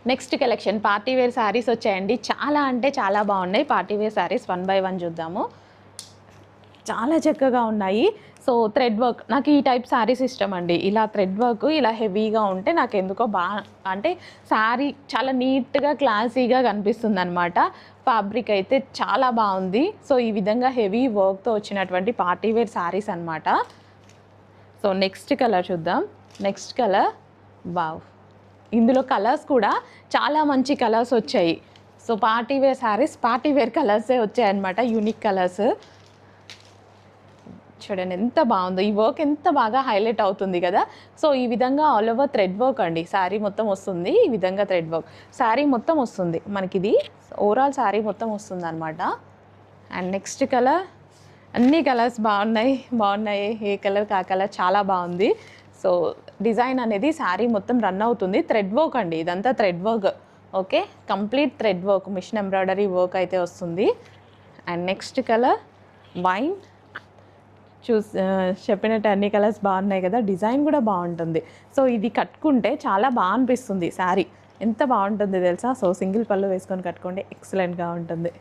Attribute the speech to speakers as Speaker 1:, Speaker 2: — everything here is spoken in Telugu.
Speaker 1: Next collection party wear saris వచ్చాయండి. చాలా అంటే చాలా బాగున్నాయి పార్టీ వేర్ శారీస్. 1 బై 1 చూద్దాము. చాలా చక్కగా ఉన్నాయి. సో థ్రెడ్ వర్క్, నాకు ఈ టైప్ శారీస్ ఇష్టం అండి. ఇలా థ్రెడ్ వర్క్ ఇలా హెవీగా ఉంటే నాకు ఎందుకో అంటే శారీ చాలా నీట్గా క్లాసీగా కనిపిస్తుంది అనమాట. ఫ్యాబ్రిక్ అయితే చాలా బాగుంది. సో ఈ విధంగా హెవీ వర్క్తో వచ్చినటువంటి పార్టీ వేర్ శారీస్ అనమాట. సో నెక్స్ట్ కలర్ చూద్దాం. నెక్స్ట్ కలర్ వావ్, ఇందులో కలర్స్ కూడా చాలా మంచి కలర్స్ వచ్చాయి. So party wear sarees party wear కలర్సే వచ్చాయన్నమాట, యూనిక్ కలర్స్. చూడండి ఎంత బాగుందో, ఈ వర్క్ ఎంత బాగా హైలైట్ అవుతుంది కదా. సో ఈ విధంగా ఆల్ ఓవర్ థ్రెడ్ వర్క్ అండి. శారీ మొత్తం వస్తుంది ఈ విధంగా థ్రెడ్ వర్క్. శారీ మొత్తం వస్తుంది మనకి, ఇది ఓవరాల్ శారీ మొత్తం వస్తుంది అనమాట. అండ్ నెక్స్ట్ కలర్, అన్ని కలర్స్ బాగున్నాయి. ఏ కలర్ కా కలర్ చాలా బాగుంది. సో డిజైన్ అనేది శారీ మొత్తం రన్ అవుతుంది. థ్రెడ్ వర్క్ అండి, ఇదంతా thread work. Okay, complete thread work, machine embroidery work అయితే వస్తుంది. అండ్ నెక్స్ట్ కలర్ వైన్, చెప్పినట్టు అన్ని కలర్స్ బాగున్నాయి కదా. డిజైన్ కూడా బాగుంటుంది. సో ఇది కట్టుకుంటే చాలా బాగా అనిపిస్తుంది శారీ, ఎంత బాగుంటుంది తెలుసా. సో సింగిల్ పళ్ళు వేసుకొని కట్టుకోండి, ఎక్సలెంట్గా ఉంటుంది.